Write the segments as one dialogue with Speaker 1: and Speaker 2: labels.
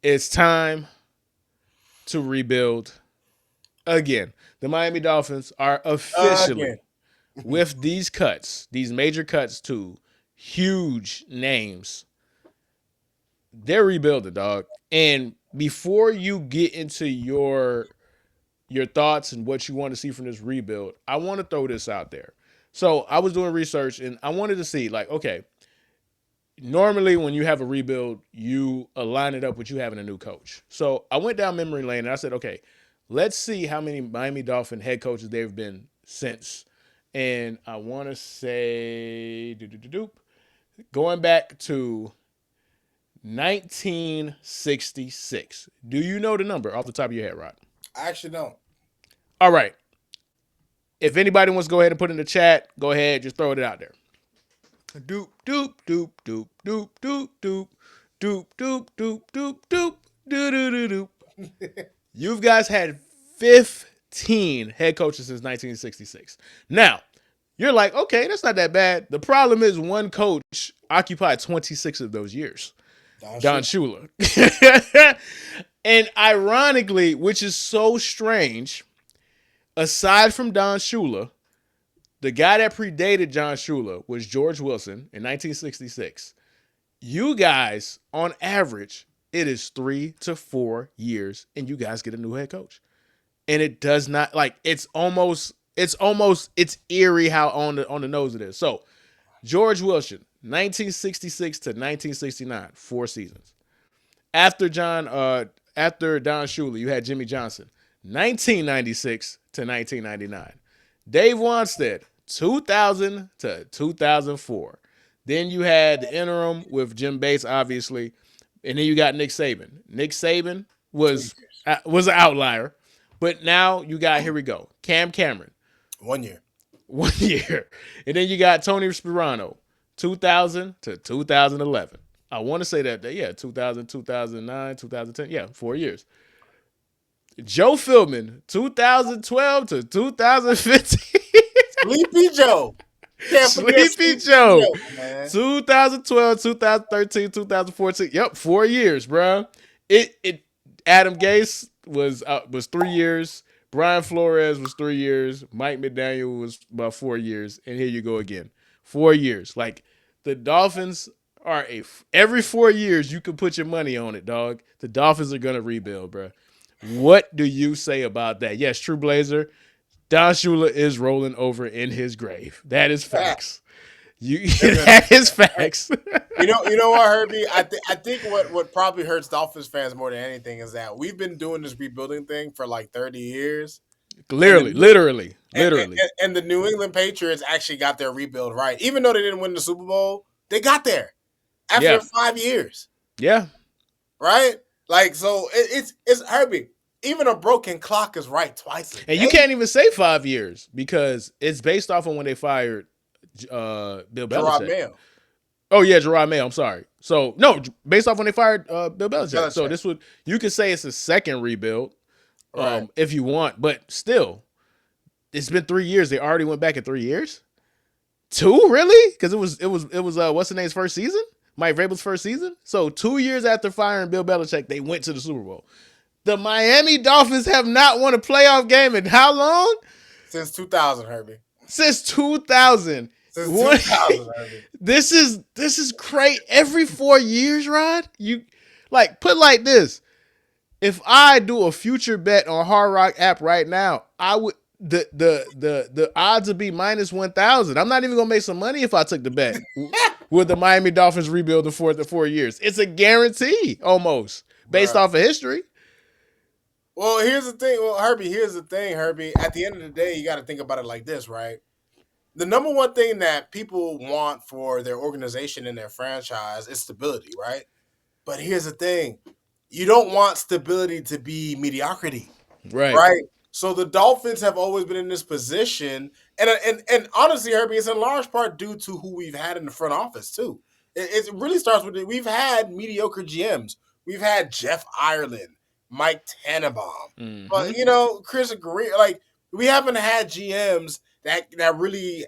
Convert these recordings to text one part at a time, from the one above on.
Speaker 1: It's time to rebuild again. The Miami Dolphins are
Speaker 2: Again.
Speaker 1: officially, with these cuts, these major cuts to huge names, they're rebuilding, dog. And before you get into your thoughts and what you want to see from this rebuild, I want to throw this out there. So I was doing research and I wanted to see, like, okay, normally when you have a rebuild, you align it up with you having a new coach. So I went down memory lane and I said, okay, let's see how many Miami Dolphin head coaches there have been since. And I want to say, going back to 1966. Do you know the number off the top of your head, Rod?
Speaker 2: I actually don't.
Speaker 1: All right. If anybody wants to go ahead and put in the chat, go ahead, just throw it out there. Doop doop doop doop doop doop doop doop doop doop doop doop doop doop doop. You guys had 15 head coaches since 1966. Now, you're like, okay, that's not that bad. The problem is one coach occupied 26 of those years. Don Shula. And ironically, which is so strange, aside from Don Shula, the guy that predated John Shula was George Wilson in 1966. You guys, on average, it is 3 to 4 years, and you guys get a new head coach. And it does not like it's eerie how on the nose it is. So George Wilson, 1966 to 1969, 4 seasons. After Don Shula, you had Jimmy Johnson, 1996 to 1999. Dave Wanstead, 2000 to 2004. Then you had the interim with Jim Bates, obviously, and then you got Nick Saban. Nick Saban
Speaker 2: Two
Speaker 1: was
Speaker 2: years.
Speaker 1: was an outlier, but now you got here we go. Cam Cameron,
Speaker 2: 1 year.
Speaker 1: 1 year, and then you got Tony Sperano, 2000 to 2011. I want to say that yeah, 2000, 2009, 2010, yeah, 4 years. Joe Philbin, 2012 to 2015.
Speaker 2: Sleepy Joe. Can't forget
Speaker 1: Sleepy
Speaker 2: Sleepy
Speaker 1: Joe,
Speaker 2: Joe, man.
Speaker 1: 2012, 2013, 2014. Yep, 4 years, bro. It Adam Gase was 3 years. Brian Flores was 3 years. Mike McDaniel was about 4 years. And here you go again, 4 years. Like the Dolphins are every 4 years you can put your money on it, dog. The Dolphins are gonna rebuild, bro. What do you say about that? Yes, True Blazer. Don Shula is rolling over in his grave. That is
Speaker 2: Yeah.
Speaker 1: facts. That is facts.
Speaker 2: You know what, Herbie? I think what probably hurts Dolphins fans more than anything is that we've been doing this rebuilding thing for like 30 years. And
Speaker 1: Literally, literally, literally.
Speaker 2: and the New England Patriots actually got their rebuild right. Even though they didn't win the Super Bowl, they got there after
Speaker 1: Yeah,
Speaker 2: 5 years.
Speaker 1: yeah,
Speaker 2: Right? Like so it's Herbie. Even a broken clock is right twice a
Speaker 1: and you
Speaker 2: day.
Speaker 1: can't even say 5 years because it's based off on when they fired Bill
Speaker 2: Gerard
Speaker 1: Belichick.
Speaker 2: Mayo.
Speaker 1: Oh yeah, Gerard Mayo. I'm sorry. So no, based off when they fired Bill Belichick. So
Speaker 2: Belichick.
Speaker 1: this would you could say it's a second rebuild,
Speaker 2: Right.
Speaker 1: if you want, but still, it's been 3 years. They already went back in 3 years. Two really? Because it was what's the name's first season? Mike Vrabel's first season. So 2 years after firing Bill Belichick, they went to the Super Bowl. The Miami Dolphins have not won a playoff game in how long?
Speaker 2: Since 2000, Herbie.
Speaker 1: Since 2000.
Speaker 2: Since
Speaker 1: One,
Speaker 2: 2000, Herbie.
Speaker 1: this is great. Every 4 years, Rod. You like put like this. If I do a future bet on Hard Rock app right now, I would the odds would be -1,000. I'm not even gonna make some money if I took the bet. With the Miami Dolphins rebuild in the 4 years, it's a guarantee almost based
Speaker 2: Bruh.
Speaker 1: off of history.
Speaker 2: Well, here's the thing. Well, Herbie, here's the thing, Herbie. At the end of the day, you got to think about it like this, right? The number one thing that people want for their organization and their franchise is stability, right? But here's the thing. You don't want stability to be mediocrity,
Speaker 1: Right.
Speaker 2: right? So the Dolphins have always been in this position, and honestly, Herbie, it's in large part due to who we've had in the front office too. It really starts with it. We've had mediocre GMs. We've had Jeff Ireland, Mike Tannenbaum,
Speaker 1: Mm-hmm.
Speaker 2: but Chris Greer. Like we haven't had GMs that really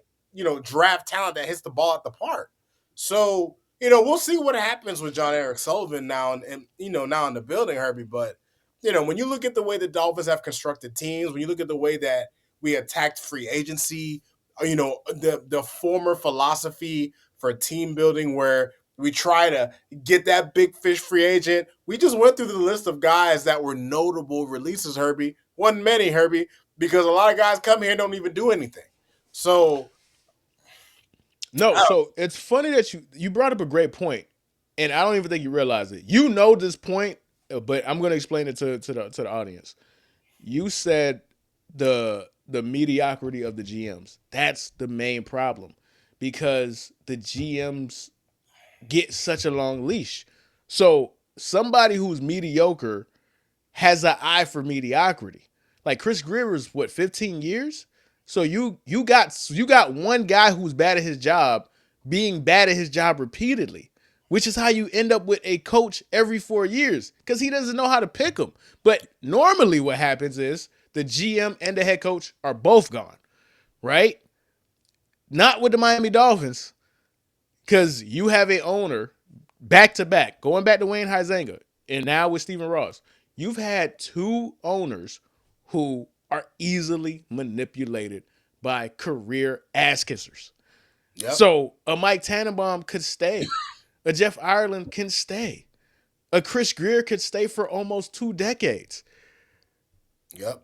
Speaker 2: draft talent that hits the ball at the park. So we'll see what happens with John Eric Sullivan now, and now in the building, Herbie. But when you look at the way the Dolphins have constructed teams, when you look at the way that we attacked free agency, the former philosophy for team building where we try to get that big fish free agent. We just went through the list of guys that were notable releases, Herbie. Wasn't many, Herbie, because a lot of guys come here and don't even do anything. So,
Speaker 1: No, so it's funny that you brought up a great point, and I don't even think you realize it. You know this point, but I'm going to explain it to the audience. You said the mediocrity of the GMs. That's the main problem because the GMs get such a long leash. So somebody who's mediocre has an eye for mediocrity. Like Chris Greer was what 15 years. So you got one guy who's bad at his job being bad at his job repeatedly, which is how you end up with a coach every 4 years because he doesn't know how to pick them. But normally, what happens is the GM and the head coach are both gone, right? Not with the Miami Dolphins because you have a owner back to back, going back to Wayne Huizenga, and now with Stephen Ross. You've had two owners who are easily manipulated by career ass kissers.
Speaker 2: yep,
Speaker 1: So a Mike Tannenbaum could stay. A Jeff Ireland can stay. A Chris Greer could stay for almost 2 decades
Speaker 2: yep.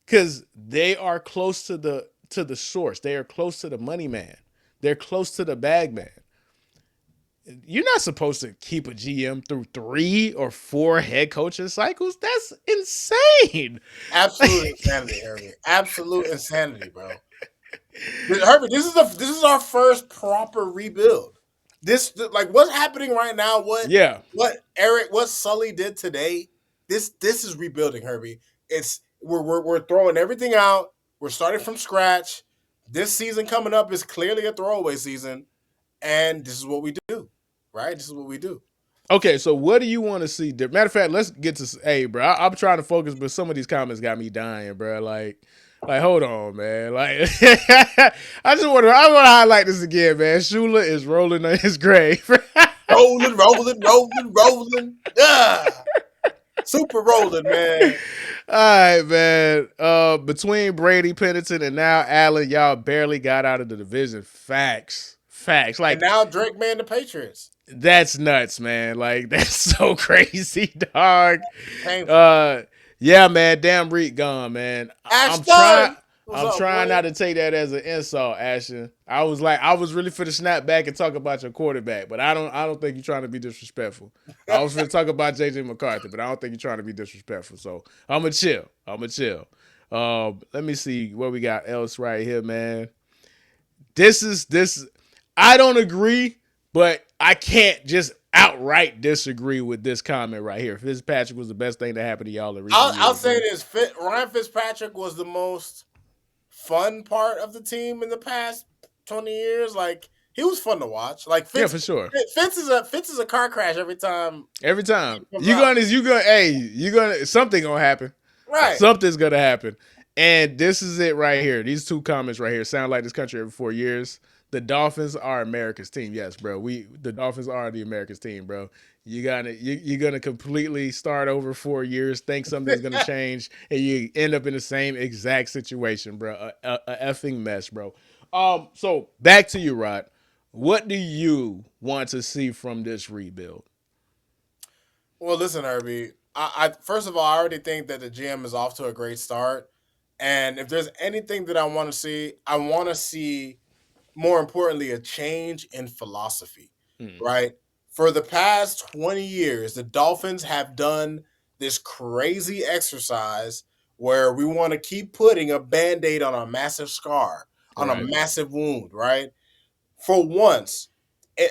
Speaker 1: because they are close to the source. They are close to the money man. They're close to the bag man. You're not supposed to keep a GM through 3 or 4 head coaching cycles. That's insane.
Speaker 2: Absolute insanity, Herbie. Absolute insanity, bro. Herbie, this is our first proper rebuild. Like what's happening right now,
Speaker 1: Yeah.
Speaker 2: what Sully did today, this is rebuilding, Herbie. It's we're throwing everything out. We're starting from scratch. This season coming up is clearly a throwaway season, and this is what we do. Right? This is what we do.
Speaker 1: Okay, so what do you want to see? Matter of fact, let's get to. Hey, bro, I'm trying to focus, but some of these comments got me dying, bro. Like, hold on, man. Like, I want to highlight this again, man. Shula is rolling on his grave.
Speaker 2: Rolling, rolling, rolling, rolling. Ah, super rolling, man.
Speaker 1: All right, man. Between Brady, Pennington, and now Allen, y'all barely got out of the division. Facts.
Speaker 2: And
Speaker 1: Like,
Speaker 2: now Drake man the Patriots.
Speaker 1: that's nuts, man. Like, that's so crazy, dog.
Speaker 2: Painful.
Speaker 1: Uh, yeah, man. Damn Reed gone, man. I'm trying.
Speaker 2: Ashton, what's
Speaker 1: I'm
Speaker 2: up,
Speaker 1: trying
Speaker 2: boy?
Speaker 1: not to take that as an insult, Ashton. I was really for the snap back and talk about your quarterback, but I don't think you're trying to be disrespectful. I was going to talk about JJ McCarthy, but I don't think you're trying to be disrespectful. So I'm gonna chill. Let me see what we got else right here, man. This. I don't agree, but I can't just outright disagree with this comment right here. Fitzpatrick was the best thing that happened to y'all in recent
Speaker 2: I'll
Speaker 1: years,
Speaker 2: say
Speaker 1: bro.
Speaker 2: this: Ryan Fitzpatrick was the most fun part of the team in the past 20 years. Like he was fun to watch. Like
Speaker 1: Yeah, for sure.
Speaker 2: Fitz is a car crash every time
Speaker 1: Every
Speaker 2: he
Speaker 1: time
Speaker 2: comes out.
Speaker 1: something gonna happen.
Speaker 2: Right.
Speaker 1: Something's gonna happen. And this is it right here. These two comments right here sound like this country every 4 years. The Dolphins are America's team. Yes, bro. The Dolphins are the America's team, bro. You're gonna completely start over 4 years, think something's gonna change, and you end up in the same exact situation, bro. A effing mess, bro. So back to you, Rod. What do you want to see from this rebuild?
Speaker 2: Well, listen, Herbie. I first of all, I already think that the GM is off to a great start. And if there's anything that I want to see, I want to see more importantly, a change in philosophy,
Speaker 1: Hmm.
Speaker 2: right? For the past 20 years, the Dolphins have done this crazy exercise where we want to keep putting a band aid on a massive scar, on a
Speaker 1: Right.
Speaker 2: massive wound, right? For once,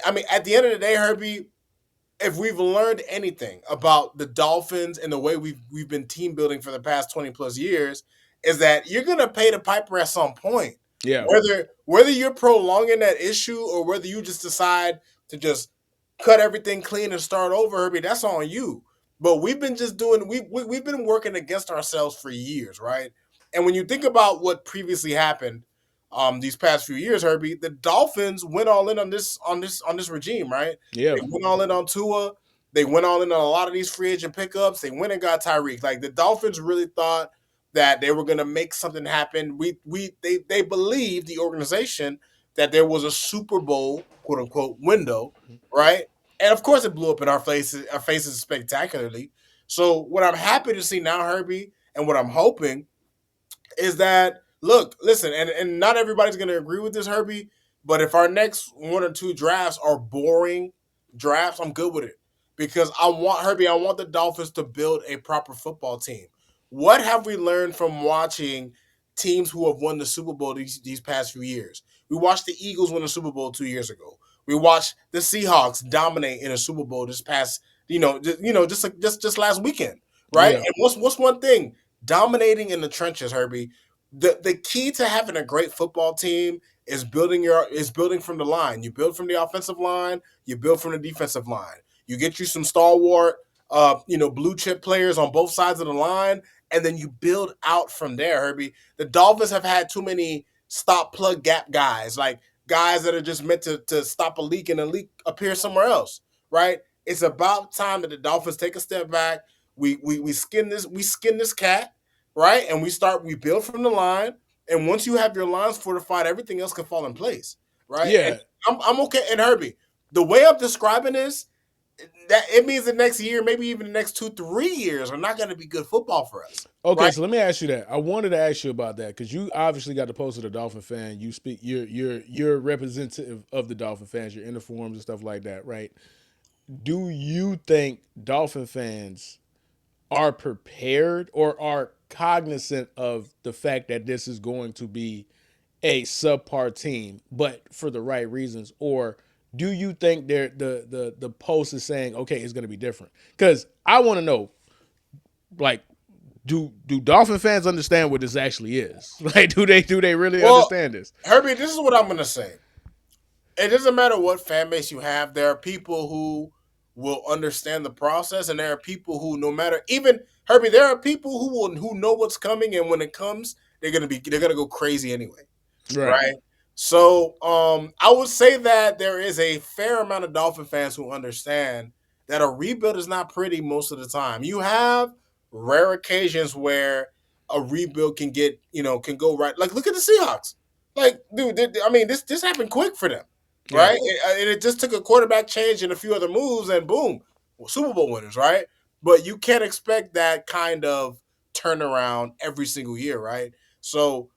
Speaker 2: I mean, at the end of the day, Herbie, if we've learned anything about the Dolphins and the way we've been team building for the past 20 plus years, is that you're gonna pay the piper at some point.
Speaker 1: Yeah.
Speaker 2: Whether you're prolonging that issue or whether you just decide to just cut everything clean and start over, Herbie, that's on you. But we've been just doing we've been working against ourselves for years, right? And when you think about what previously happened, these past few years, Herbie, the Dolphins went all in on this regime, right?
Speaker 1: Yeah.
Speaker 2: They went all in on Tua. They went all in on a lot of these free agent pickups. They went and got Tyreek. Like the Dolphins really thought that they were going to make something happen. They believed, the organization, that there was a Super Bowl quote unquote window, right? And of course, it blew up in our faces spectacularly. So what I'm happy to see now, Herbie, and what I'm hoping is that, look, listen, and not everybody's going to agree with this, Herbie, but if our next one or two drafts are boring drafts, I'm good with it, because I want the Dolphins to build a proper football team. What have we learned from watching teams who have won the Super Bowl these past few years? We watched the Eagles win the Super Bowl 2 years ago. We watched the Seahawks dominate in a Super Bowl this past, just last weekend, right?
Speaker 1: Yeah.
Speaker 2: And what's one thing? Dominating in the trenches, Herbie. The key to having a great football team is building from the line. You build from the offensive line, you build from the defensive line. You get you some stalwart, blue chip players on both sides of the line, and then you build out from there, Herbie. The Dolphins have had too many stop plug gap guys, like guys that are just meant to stop a leak and a leak appear somewhere else, right? It's about time that the Dolphins take a step back. We skin this cat, right? And we build from the line. And once you have your lines fortified, everything else can fall in place, right? And
Speaker 1: Yeah.
Speaker 2: I'm okay. And Herbie, the way I'm describing this, that it means the next year, maybe even the next 2-3 years, are not going to be good football for us,
Speaker 1: Okay,
Speaker 2: right?
Speaker 1: so let me ask you that. I wanted to ask you about that because you obviously got the post of the Dolphin fan. You speak. You're representative of the Dolphin fans. You're in the forums and stuff like that, right? Do you think Dolphin fans are prepared or are cognizant of the fact that this is going to be a subpar team, but for the right reasons? Or do you think the post is saying, okay, it's going to be different? Because I want to know, like, do Dolphin fans understand what this actually is? Like, do they really
Speaker 2: Well,
Speaker 1: understand this?
Speaker 2: Herbie, this is what I'm going to say. It doesn't matter what fan base you have. There are people who will understand the process, and there are people who, no matter, even Herbie, there are people who know what's coming, and when it comes, they're gonna go crazy anyway,
Speaker 1: Right.
Speaker 2: right? So, I would say that there is a fair amount of Dolphin fans who understand that a rebuild is not pretty most of the time. You have rare occasions where a rebuild can go right. Like, look at the Seahawks. Like, dude, I mean, this happened quick for them,
Speaker 1: Yeah.
Speaker 2: right? And it just took a quarterback change and a few other moves, and boom, Super Bowl winners, right? But you can't expect that kind of turnaround every single year, right? So,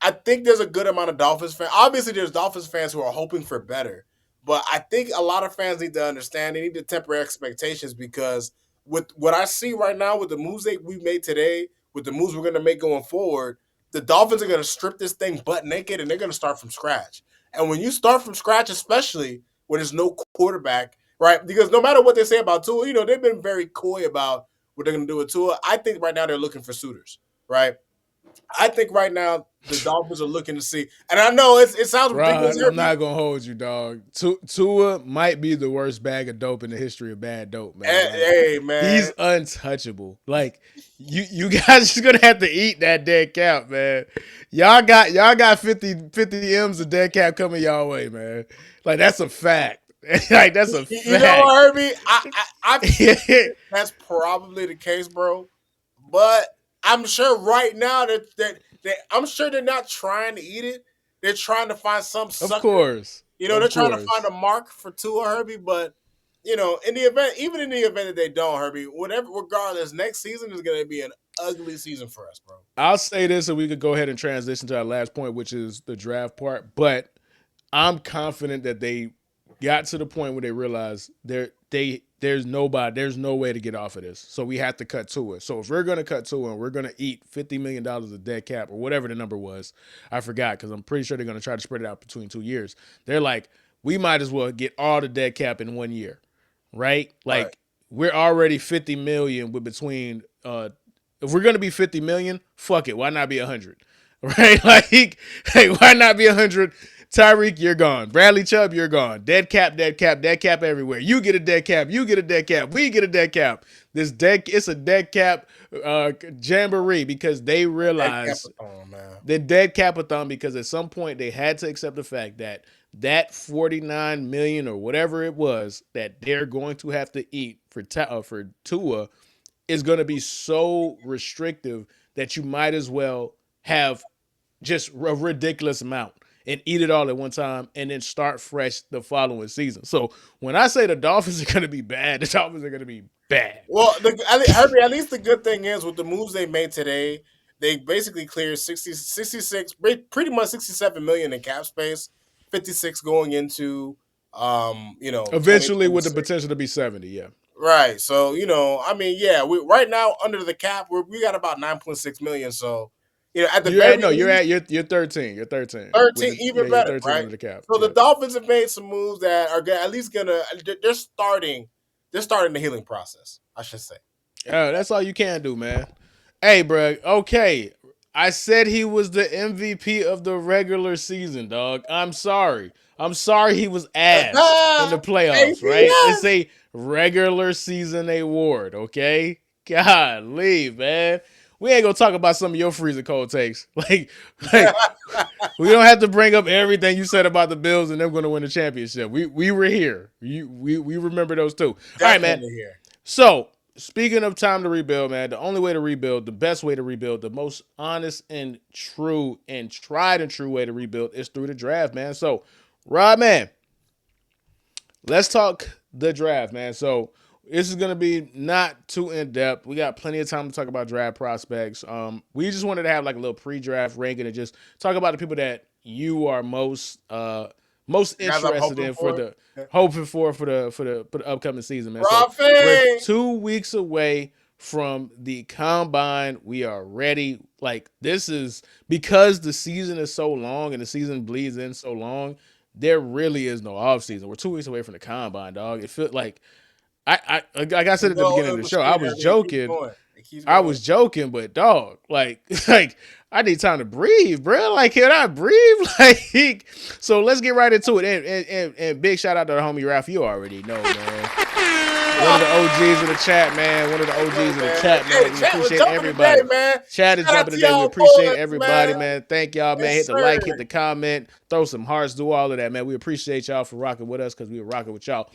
Speaker 2: I think there's a good amount of Dolphins fans. Obviously, there's Dolphins fans who are hoping for better, but I think a lot of fans need to understand. They need to temper expectations, because with what I see right now, with the moves that we made today, with the moves we're going to make going forward, the Dolphins are going to strip this thing butt naked, and they're going to start from scratch. And when you start from scratch, especially when there's no quarterback, right? Because no matter what they say about Tua, they've been very coy about what they're going to do with Tua. I think right now they're looking for suitors, right? I think right now the Dolphins are looking to see, and I know it sounds ridiculous,
Speaker 1: Rod, I'm
Speaker 2: Herbie.
Speaker 1: not gonna hold you, dog. Tua might be the worst bag of dope in the history of bad dope, man. Like,
Speaker 2: Hey, man,
Speaker 1: he's untouchable. Like, you guys just gonna have to eat that dead cap, man. Y'all got 50 M's of dead cap coming y'all way, man. Like, that's a fact. Like, that's a
Speaker 2: you know
Speaker 1: fact.
Speaker 2: what, Herbie? I feel that's probably the case, bro. But I'm sure right now that I'm sure they're not trying to eat it. They're trying to find some
Speaker 1: Of
Speaker 2: sucker.
Speaker 1: course.
Speaker 2: They're
Speaker 1: Of
Speaker 2: trying to find
Speaker 1: course.
Speaker 2: a mark for Tua, Herbie. But in the event, even in the event that they don't, Herbie, whatever, regardless, next season is going to be an ugly season for us, bro.
Speaker 1: I'll say this, and we could go ahead and transition to our last point, which is the draft part. But I'm confident that they got to the point where they realized there's no way to get off of this. So we have to cut to it. So if we're gonna cut to it and we're gonna eat $50 million of dead cap or whatever the number was, I forgot because I'm pretty sure they're gonna try to spread it out between 2 years. They're like, we might as well get all the dead cap in 1 year, right?
Speaker 2: Right.
Speaker 1: Like we're already 50 million with between if we're gonna be 50 million, fuck it, why not be 100? Right? Like, hey, why not be 100? Tyreek, you're gone. Bradley Chubb, you're gone. Dead cap, dead cap, dead cap everywhere. You get a dead cap. You get a dead cap. We get a dead cap. It's a dead cap jamboree because they
Speaker 2: That
Speaker 1: realize
Speaker 2: Capricorn, man.
Speaker 1: the dead capathon because at some point they had to accept the fact that that 49 million or whatever it was that they're going to have to eat for Tua is going to be so restrictive that you might as well have just a ridiculous amount and eat it all at one time and then start fresh the following season. So when I say the Dolphins are going to be bad, the Dolphins are going to be bad.
Speaker 2: Well, Herbie, at least the good thing is with the moves they made today, they basically cleared 66, pretty much 67 million in cap space, 56 going into
Speaker 1: Eventually with the
Speaker 2: 2026.
Speaker 1: potential to be 70, yeah.
Speaker 2: Right. So, I mean, yeah, we right now under the cap, we got about 9.6 million. So, at the
Speaker 1: You're
Speaker 2: very
Speaker 1: at no, you're
Speaker 2: least,
Speaker 1: at you're 13. You're 13.
Speaker 2: 13, even
Speaker 1: You're
Speaker 2: better,
Speaker 1: 13
Speaker 2: right?
Speaker 1: under the cap.
Speaker 2: So the
Speaker 1: Yeah.
Speaker 2: Dolphins have made some moves that are at least gonna they're starting the healing process, I should say.
Speaker 1: That's all you can do, man. Hey, bro. Okay. I said he was the MVP of the regular season, dog. I'm sorry. I'm sorry he was ass in the playoffs, right? It's
Speaker 2: ABS.
Speaker 1: a regular season award, okay? Golly, man. We ain't gonna talk about some of your freezing cold takes. Like we don't have to bring up everything you said about the Bills and them going to win the championship. We were here. We remember those too. All right, man.
Speaker 2: Definitely here.
Speaker 1: So speaking of time to rebuild, man, the only way to rebuild, the best way to rebuild, the most honest and true and tried and true way to rebuild is through the draft, man. So, Rob, man, let's talk the draft, man. So this is gonna be not too in depth. We got plenty of time to talk about draft prospects. We just wanted to have like a little pre-draft ranking and just talk about the people that you are most
Speaker 2: Guys, I'm
Speaker 1: interested
Speaker 2: hoping
Speaker 1: in for
Speaker 2: for.
Speaker 1: the for the upcoming season, man. So we're
Speaker 2: Rafi.
Speaker 1: 2 weeks away from the combine. We are ready. Like this is because the season is so long and the season bleeds in so long. There really is no off season. We're 2 weeks away from the combine, dog. It feels like like I said at the beginning of the show, I was
Speaker 2: It keeps
Speaker 1: joking.
Speaker 2: going. It keeps
Speaker 1: I
Speaker 2: going.
Speaker 1: was joking, but dog, like I need time to breathe, bro. Like, can I breathe? Like, so let's get right into it. And big shout out to the homie Ralph. You already know, man. One of the OGs of the chat, man. One of the OGs of the chat,
Speaker 2: Hey,
Speaker 1: man. We
Speaker 2: chat was
Speaker 1: appreciate
Speaker 2: jumping
Speaker 1: everybody.
Speaker 2: today, man.
Speaker 1: Chat is
Speaker 2: Shout out
Speaker 1: jumping
Speaker 2: to
Speaker 1: today. We
Speaker 2: y'all
Speaker 1: appreciate
Speaker 2: boys,
Speaker 1: everybody,
Speaker 2: man.
Speaker 1: man. Thank y'all, man.
Speaker 2: Yes,
Speaker 1: Hit the like,
Speaker 2: sir.
Speaker 1: hit the comment, throw some hearts, do all of that, man. We appreciate y'all for rocking with us because we were rocking with y'all.